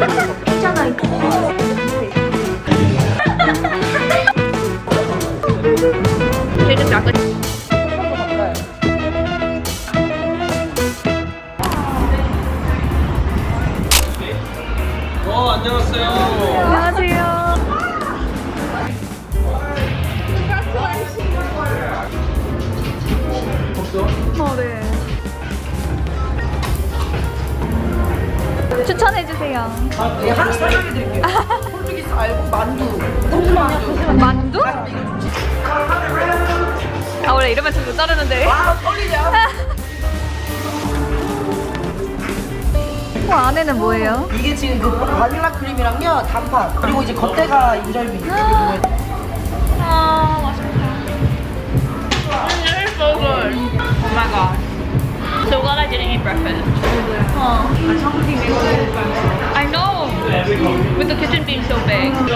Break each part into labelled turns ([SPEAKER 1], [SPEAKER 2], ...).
[SPEAKER 1] 있잖아 이거. 쟤는 약간
[SPEAKER 2] 안녕하세요.
[SPEAKER 1] 안녕하세요. 네. 추천해주세요.
[SPEAKER 3] 하나 설명해드릴게요. 폴주기스 알고 만두. 만두.
[SPEAKER 1] 만두? 아 원래 이러면 좀 못 자르는데.
[SPEAKER 3] 아, 떨리냐?
[SPEAKER 1] 안에는 뭐예요?
[SPEAKER 3] 이게 지금 그 바닐라 크림이랑요, 단팥. 그리고 이제 겉에가 인절미.
[SPEAKER 1] 아 맛있다.
[SPEAKER 4] It's so good. Oh my god. So glad I didn't eat breakfast. I know. With the kitchen being so big. What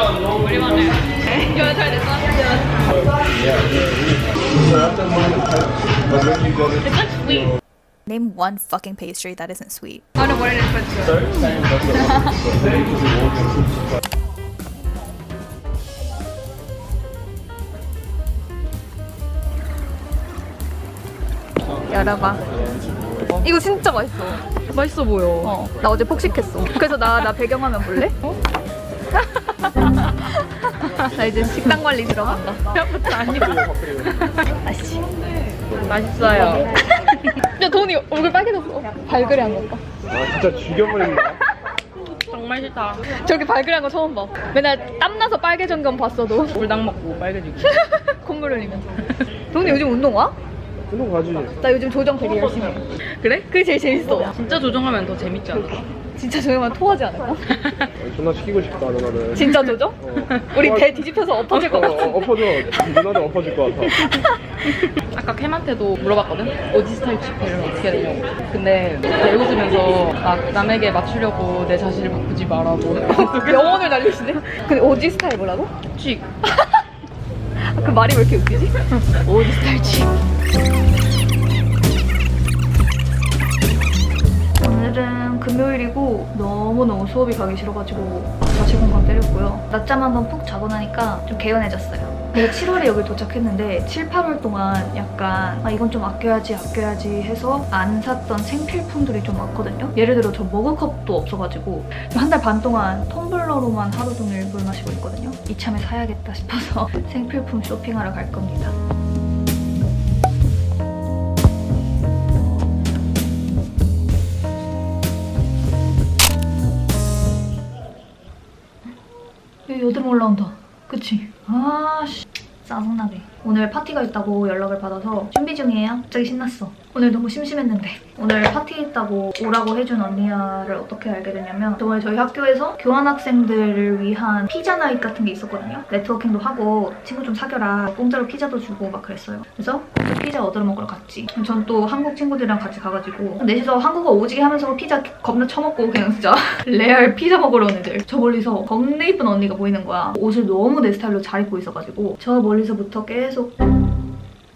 [SPEAKER 4] do you want to do? You want to try this one? It's like sweet.
[SPEAKER 1] Name one fucking pastry that isn't sweet.
[SPEAKER 4] I don't know what it is, but it's good.
[SPEAKER 1] 열어봐. 이거 진짜 맛있어.
[SPEAKER 4] 맛있어 보여.
[SPEAKER 1] 나 어제 폭식했어. 그래서 나 배경화면 볼래? 나 이제 식단 관리 들어간다.
[SPEAKER 4] 생각보다 안 입어. 맛있어요.
[SPEAKER 1] 야 돈이 얼굴 빨개졌어. 발그레한 거 봐.
[SPEAKER 2] 아 진짜 죽여버린다.
[SPEAKER 4] 정말 싫다.
[SPEAKER 1] 저렇게 발그레한 거 처음 봐. 맨날 땀나서 빨개진 건 봤어도.
[SPEAKER 4] 불닭 먹고 빨개지고.
[SPEAKER 1] 콧물 흘리면서. 돈이 요즘 운동 와?
[SPEAKER 2] 운동 가지.
[SPEAKER 1] 나 요즘 조정 되게 열심히 해.
[SPEAKER 4] 그래?
[SPEAKER 1] 그게 제일 재밌어.
[SPEAKER 4] 진짜 조정하면 더 재밌지 않아?
[SPEAKER 1] 진짜 조정하면 토하지 않을까?
[SPEAKER 2] 존나 시키고 싶다 누나를.
[SPEAKER 1] 진짜 조정? 우리 배 뒤집혀서 엎어질 것 같아.
[SPEAKER 2] 엎어져. 누나도 엎어질 것 같아.
[SPEAKER 4] 아까 캠한테도 물어봤거든? 오지 스타일 집회를 어떻게 해야 되냐고. 근데 내 웃으면서 막 남에게 맞추려고 내 자신을 바꾸지 말라고.
[SPEAKER 1] 영혼을 날리시네? 근데 오지 스타일 뭐라고?
[SPEAKER 4] 칙.
[SPEAKER 1] 그 말이 왜 이렇게 웃기지? 오지 스타일 치. 오늘은 금요일이고 너무너무 수업이 가기 싫어가지고 자체 공강 때렸고요. 낮잠 한번 푹 자고 나니까 좀 개운해졌어요. 그래서 7월에 여기 도착했는데 7, 8월 동안 약간 이건 좀 아껴야지 해서 안 샀던 생필품들이 좀 많거든요. 예를 들어 저 머그컵도 없어가지고 한 달 반 동안 텀블러로만 하루 종일 물 마시고 있거든요. 이참에 사야겠다 싶어서 생필품 쇼핑하러 갈 겁니다. 여드름 올라온다. 그치? 아씨 짜증나게. 오늘 파티가 있다고 연락을 받아서 준비 중이에요. 갑자기 신났어. 오늘 너무 심심했는데. 오늘 파티 있다고 오라고 해준 언니야를 어떻게 알게 됐냐면 저번에 저희 학교에서 교환학생들을 위한 피자 나잇 같은 게 있었거든요. 네트워킹도 하고 친구 좀 사겨라. 공짜로 피자도 주고 막 그랬어요. 그래서 피자 얻으러 먹으러 갔지. 전 또 한국 친구들이랑 같이 가가지고 넷이서 한국어 오지게 하면서 피자 겁나 처먹고 그냥 진짜 레알 피자 먹으러 온 애들. 저 멀리서 겁나 이쁜 언니가 보이는 거야. 옷을 너무 내 스타일로 잘 입고 있어가지고 저 멀리서부터 계속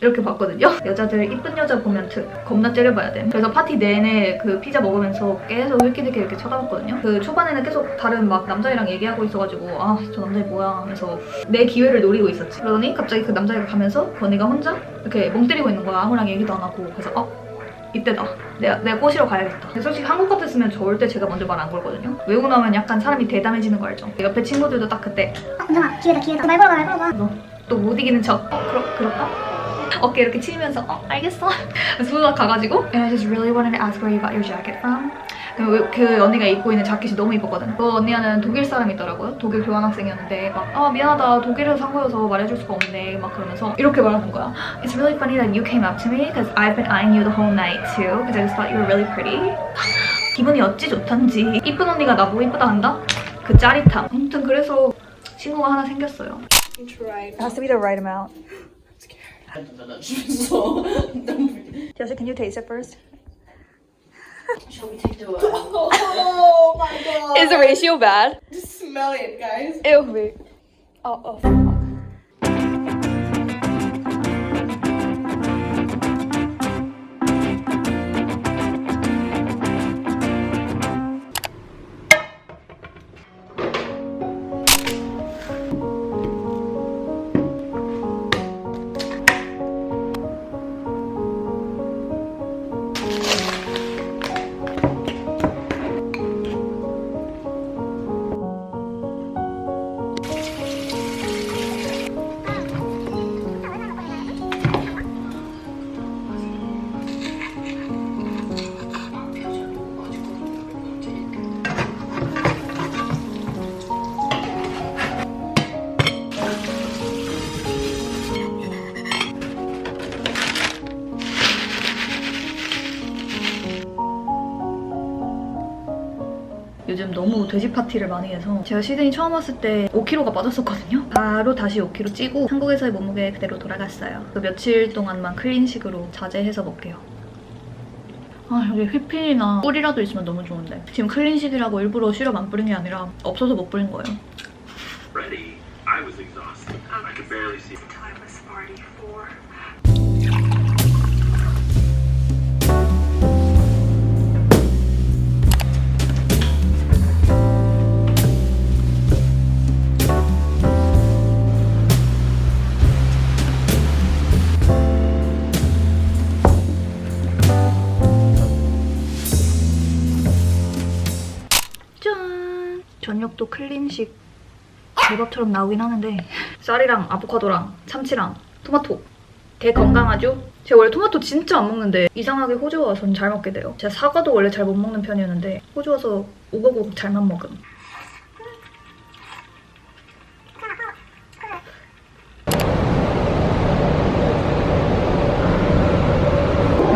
[SPEAKER 1] 이렇게 봤거든요. 여자들 이쁜 여자 보면 겁나 째려봐야 돼. 그래서 파티 내내 그 피자 먹으면서 계속 흘끼들끼 이렇게 쳐다봤거든요. 그 초반에는 계속 다른 막 남자애랑 얘기하고 있어가지고 아 저 남자애 뭐야 하면서 내 기회를 노리고 있었지. 그러더니 갑자기 그 남자애가 가면서 그 언니가 혼자 이렇게 멍 때리고 있는 거야. 아무랑 얘기도 안 하고. 그래서 이때다. 내가 꼬시러 가야겠다. 근데 솔직히 한국 같았으면 저럴 때 제가 먼저 말 안 걸거든요. 외국 나오면 약간 사람이 대담해지는 거 알죠? 옆에 친구들도 딱 그때
[SPEAKER 5] 은정아 기회다 말 걸어봐
[SPEAKER 1] 너 또 못 이기는 척 그럴까? 어깨 이렇게 치면서 알겠어. 그래서 가가지고 And I just really wanted to ask where you got your jacket from. 그 언니가 입고 있는 자켓이 너무 이뻤거든. 그 언니는 독일 사람이더라고요. 독일 교환학생이었는데 막 미안하다 독일에서 산 거여서 말해줄 수가 없네 막 그러면서 이렇게 말하는 거야. It's really funny that you came up to me because I've been eyeing you the whole night too because I just thought you were really pretty. 기분이 어찌 좋던지 이쁜 언니가 나보고 이쁘다 한다? 그 짜릿함. 아무튼 그래서 친구가 하나 생겼어요. It has to be the right amount. Josie, can you taste it first?
[SPEAKER 5] Shall we take the
[SPEAKER 3] Oh my god.
[SPEAKER 1] Is the ratio bad?
[SPEAKER 3] Just smell it, guys.
[SPEAKER 1] Ew, wait. Oh, fuck. 요즘 너무 돼지 파티를 많이 해서 제가 시드니 처음 왔을 때 5kg가 빠졌었거든요. 바로 다시 5kg 찌고 한국에서의 몸무게 그대로 돌아갔어요. 그 며칠 동안만 클린식으로 자제해서 먹게요. 아, 여기 휘핑이나 꿀이라도 있으면 너무 좋은데. 지금 클린식이라고 일부러 시럽 안 뿌린 게 아니라 없어서 못 뿌린 거예요.
[SPEAKER 6] Ready. I was exhausted. I could barely see.
[SPEAKER 1] 짠! 저녁도 클린식 제밥처럼 나오긴 하는데 쌀이랑 아보카도랑 참치랑 토마토 개 건강하죠? 제가 원래 토마토 진짜 안 먹는데 이상하게 호주 와서는 잘 먹게 돼요. 제가 사과도 원래 잘 못 먹는 편이었는데 호주 와서 오곡오곡 잘만 먹음.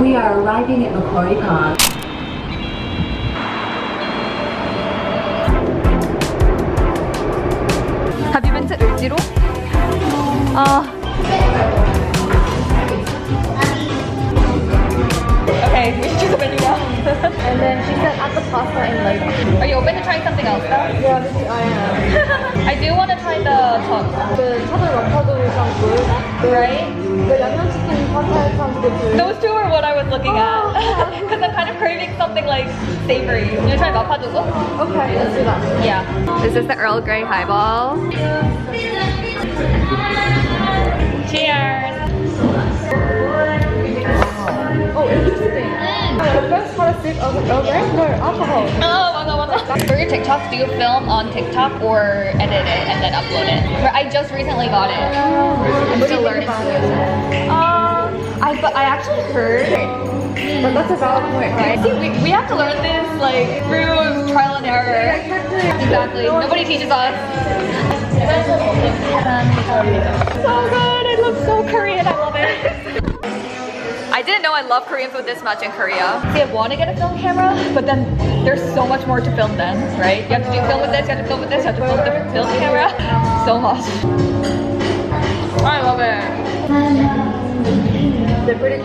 [SPEAKER 7] We are arriving at Macquarie Park.
[SPEAKER 1] Have you been to 을지로? Okay, we should choose a menu now. And then she said add the pasta in later. Are you open to trying something else though?
[SPEAKER 3] Yeah, I am.
[SPEAKER 1] I do want to try the tongue.
[SPEAKER 3] 그 차돌 마파두랑 굴.
[SPEAKER 1] Right?
[SPEAKER 3] 그 양념치킨 파타이탕 그
[SPEAKER 1] Those two are what I was looking at. Because I'm kind of craving something like savory. You want to try mapadugo?
[SPEAKER 3] Okay, let's do that.
[SPEAKER 1] Yeah. This is the Earl Grey highball. Cheers!
[SPEAKER 3] Oh, interesting. The best characteristic of Earl Grey is their alcohol.
[SPEAKER 1] For your TikTok, do you film on TikTok or edit it and then upload it? I just recently got it. I'm still learning. I actually heard.
[SPEAKER 3] But that's a valid point, right?
[SPEAKER 1] See, we have to learn this like through trial and error. Exactly. Nobody teaches us. So good. It looks so Korean. I love it. I didn't know I love Korean food this much in Korea. See, I want to get a film camera, but then there's so much more to film then, right? You have to do film with this, you have to film with this, you have to film with the film camera. So much. I love it.
[SPEAKER 3] They're pretty.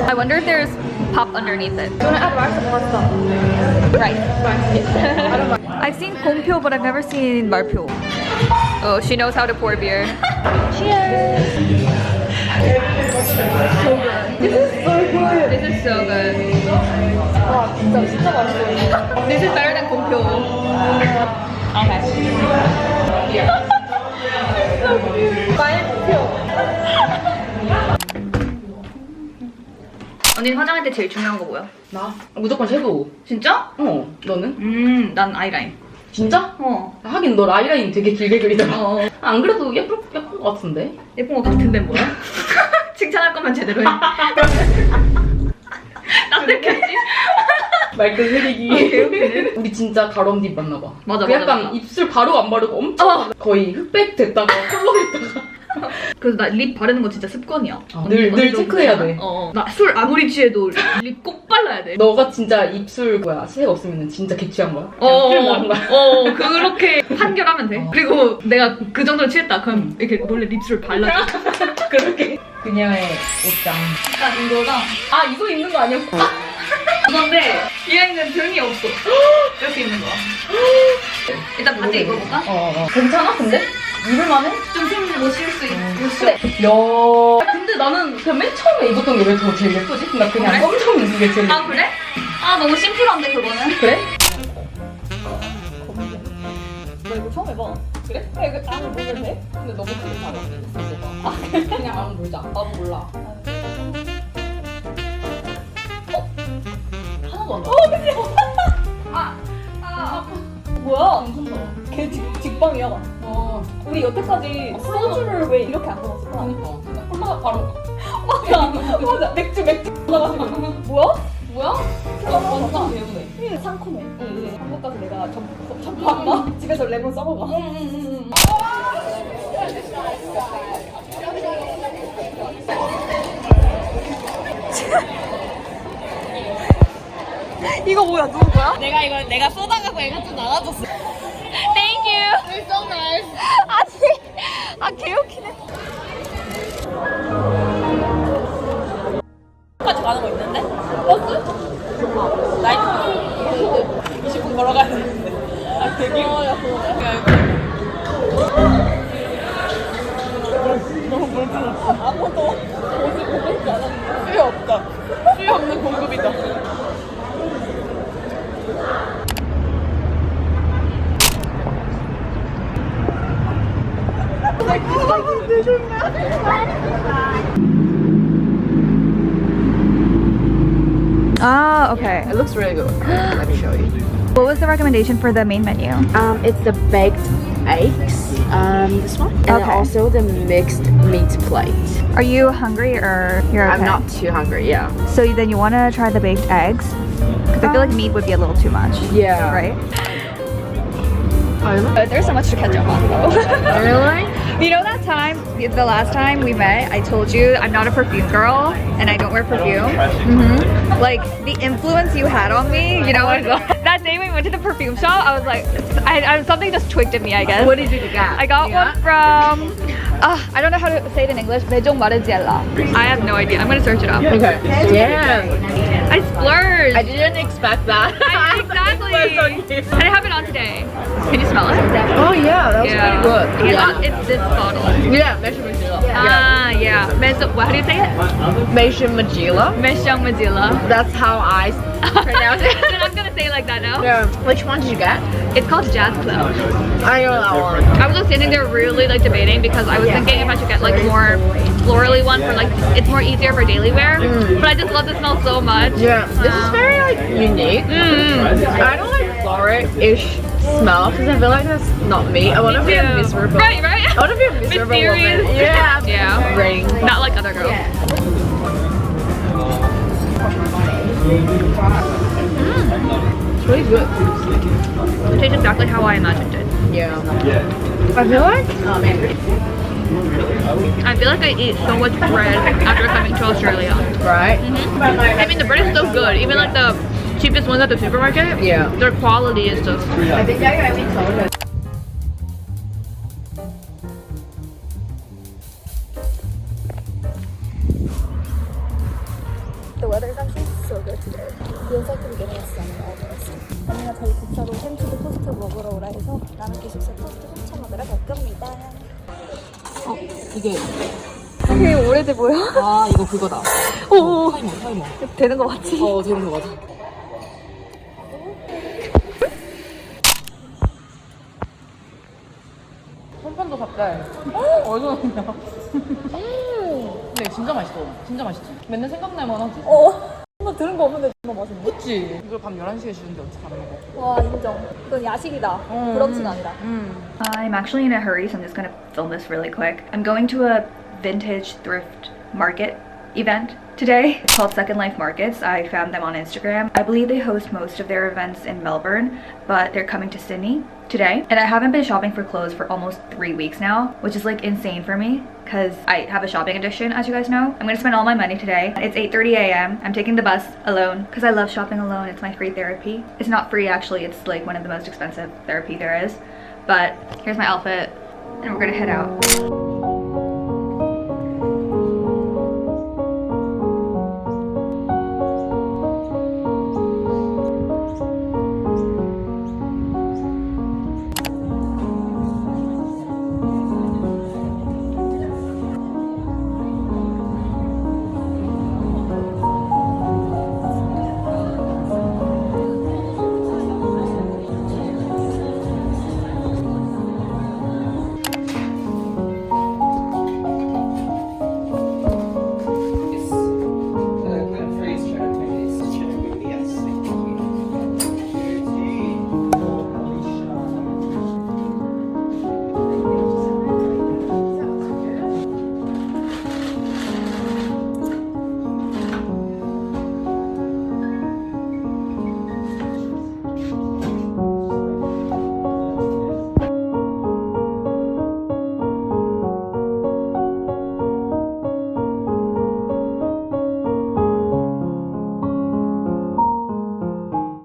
[SPEAKER 1] I wonder if there's pop underneath it.
[SPEAKER 3] Do you want to add rice or pasta?
[SPEAKER 1] Right.
[SPEAKER 3] I don't mind.
[SPEAKER 1] I've seen 곰표, but I've never seen 말표. Oh, she knows how to pour beer. Cheers!
[SPEAKER 3] This is so good.
[SPEAKER 1] This is so good.
[SPEAKER 3] 와, 진짜 맛있어요.
[SPEAKER 1] This is better than 곰표. Okay. 언니 화장할 때 제일 중요한 거 뭐야?
[SPEAKER 4] 나? 무조건 섀도우.
[SPEAKER 1] 진짜?
[SPEAKER 4] 너는?
[SPEAKER 1] 난 아이라인.
[SPEAKER 4] 진짜? 하긴 너 라이라인 되게 길게 그리잖아. 안 그래도 예쁜 것 같은데?
[SPEAKER 1] 예쁜 거 같은데 뭐야? 칭찬할 거면 제대로 해. 나 들켰지?
[SPEAKER 4] 말끝 흐리기. 우리 진짜 가롬딥 맞나 봐.
[SPEAKER 1] 맞아,
[SPEAKER 4] 그
[SPEAKER 1] 맞아,
[SPEAKER 4] 약간
[SPEAKER 1] 맞아.
[SPEAKER 4] 입술 바로 안 바르고 엄청 거의 흑백 됐다가 컬러 됐다가.
[SPEAKER 1] 그래서 나 립 바르는 거 진짜 습관이야.
[SPEAKER 4] 늘 체크해야 돼.
[SPEAKER 1] 나 술 아무리 취해도 립 꼭 발라야 돼.
[SPEAKER 4] 너가 진짜 입술 색 없으면 진짜 개취한 거야? 그냥 필 나는 거야?
[SPEAKER 1] 그렇게 판결하면 돼. 그리고 내가 그 정도로 취했다. 그럼 이렇게 몰래 립술 발라줘.
[SPEAKER 4] 그렇게. 그녀의 옷장.
[SPEAKER 1] 일단 이거랑
[SPEAKER 4] 이거 입는 거 아니었어?
[SPEAKER 1] 이건데 얘는 등이 없어. 이렇게 입는 거야. 일단 바지 입어볼까?
[SPEAKER 4] 괜찮아 근데? 입을만해?
[SPEAKER 1] 좀 숨을 쉴 수 있어.
[SPEAKER 4] 야. 근데 나는 그냥 맨 처음에 입었던 게 왜 더 제일 예쁘지? 나 그냥
[SPEAKER 1] 그래?
[SPEAKER 4] 검정 입은 게 제일 예뻐.
[SPEAKER 1] 그래? 너무 심플한데 그거는?
[SPEAKER 4] 그래?
[SPEAKER 1] 너 이거 처음 해봐.
[SPEAKER 4] 그래? 이거 안 물면 돼? 근데 너무 크게 잡아. 그냥 안 물자. 나도 몰라. 하나도 안 나.
[SPEAKER 3] 뭐야? 걔 직방이야. 우리 여태까지 소주를 왜 이렇게 안 먹었을까?
[SPEAKER 4] 그러니까. 콜라 바로.
[SPEAKER 3] 맞아. 맥주 올라가지고. 뭐야?
[SPEAKER 4] 완전 배우네.
[SPEAKER 3] 상콤해. 한국 가서 내가 전파마 집에서 레몬 써먹어. 이거 뭐야? 누구 거야?
[SPEAKER 4] 내가 쏟아가고 얘가 좀 나눠줬어.
[SPEAKER 1] Thank you.
[SPEAKER 4] You're so nice.
[SPEAKER 3] 아 개웃기네. 까지 가는 거 있는데? 버스? 나이트 20분 걸어가야 되는데. 아 되게. 야 너무 물품없어. 아무도 옷을 고르지 않았는데 수요 없다. 수요 없는 공급이다.
[SPEAKER 1] Ah, okay.
[SPEAKER 4] It looks really good. Let me show you.
[SPEAKER 1] What was the recommendation for the main menu?
[SPEAKER 8] It's the baked eggs, this one, and
[SPEAKER 1] Okay.
[SPEAKER 8] also the mixed meat plate.
[SPEAKER 1] Are you hungry or you're okay?
[SPEAKER 8] I'm not too hungry, yeah.
[SPEAKER 1] So then you want to try the baked eggs? Because I feel like meat would be a little too much.
[SPEAKER 8] Yeah.
[SPEAKER 1] Right?
[SPEAKER 3] There's so much to catch up on though.
[SPEAKER 8] Really?
[SPEAKER 1] You know that time, the last time we met, I told you I'm not a perfume girl and I don't wear perfume. Like the influence you had on me, you know, that day when we went to the perfume shop, I was like, something just twigged at me, I guess.
[SPEAKER 8] What did you get?
[SPEAKER 1] I got one from, I don't know how to say it in English, Bejong Marziella. I have no idea. I'm gonna search it up.
[SPEAKER 8] Okay. Yeah.
[SPEAKER 1] I splurged.
[SPEAKER 8] I didn't expect that.
[SPEAKER 1] Exactly.
[SPEAKER 8] It was on you.
[SPEAKER 1] And I have it on today. Can you smell it?
[SPEAKER 8] Oh yeah, that was pretty good.
[SPEAKER 1] Yeah. It's this bottle.
[SPEAKER 8] Yeah, Mesha Magilla.
[SPEAKER 1] Ah, yeah. How do you say it?
[SPEAKER 8] Mesha Magilla.
[SPEAKER 1] Meshang Mazilla.
[SPEAKER 8] That's how I pronounce it.
[SPEAKER 1] Then I'm gonna say it like that now.
[SPEAKER 8] Yeah. Which one did you get?
[SPEAKER 1] It's called Jazz Club.
[SPEAKER 8] I know that one.
[SPEAKER 1] I was just sitting there really like debating because I was thinking if I should get like more florally one for like it's more easier for daily wear. But I just love the smell so much.
[SPEAKER 8] Yeah. This is very like unique. I don't like floral-ish smell because I feel like that's not me. I want to be a miserable.
[SPEAKER 1] Right, right.
[SPEAKER 8] I want to be a miserable
[SPEAKER 1] Mysterious.
[SPEAKER 8] woman. Yeah.
[SPEAKER 1] Yeah.
[SPEAKER 8] Ring.
[SPEAKER 1] Not like other girls.
[SPEAKER 8] It's really good.
[SPEAKER 1] It tastes exactly how I imagined it.
[SPEAKER 8] Yeah. I feel like
[SPEAKER 1] I feel like I eat so much bread after coming to Australia.
[SPEAKER 8] right.
[SPEAKER 1] I mean, the bread is so good. Even like the cheapest ones at the supermarket,
[SPEAKER 8] Yeah.
[SPEAKER 1] their quality is just.
[SPEAKER 8] I think I told her.
[SPEAKER 3] The weather is actually so good today. Feels like the beginning of summer almost. 언니가 저희 기차로 햄치즈 토스트 먹으러 오라 해서 나는 기숙사 토스트 훔쳐 먹으러 갈 겁니다.
[SPEAKER 4] 이게
[SPEAKER 3] 되게 오래돼 보여.
[SPEAKER 4] 아 이거 그거다.
[SPEAKER 3] 오,
[SPEAKER 4] 타이머.
[SPEAKER 3] 되는 거 맞지?
[SPEAKER 4] 되는 거 맞아. 손편도 샀대. 어디서 났냐? 근데 진짜 맛있어. 진짜 맛있지. 맨날 생각날만 하지.
[SPEAKER 3] 한번 들은 거 없는데 정말 맛있네.
[SPEAKER 4] 그치? 이걸 밤 11시에 주는데 어떻게 안 먹어?
[SPEAKER 3] 와 인정. 그건 야식이다. 브런치는 아니다.
[SPEAKER 1] I'm actually in a hurry, so I'm just gonna film this really quick. I'm going to a vintage thrift market event today. It's called Second Life Markets. I found them on Instagram. I believe they host most of their events in Melbourne, but they're coming to Sydney today. And I haven't been shopping for clothes for almost 3 weeks now, which is like insane for me because I have a shopping addiction, as you guys know. I'm gonna spend all my money today. It's 8:30 a.m. I'm taking the bus alone because I love shopping alone. It's my free therapy. It's not free actually, it's like one of the most expensive therapy there is. But here's my outfit and we're gonna head out.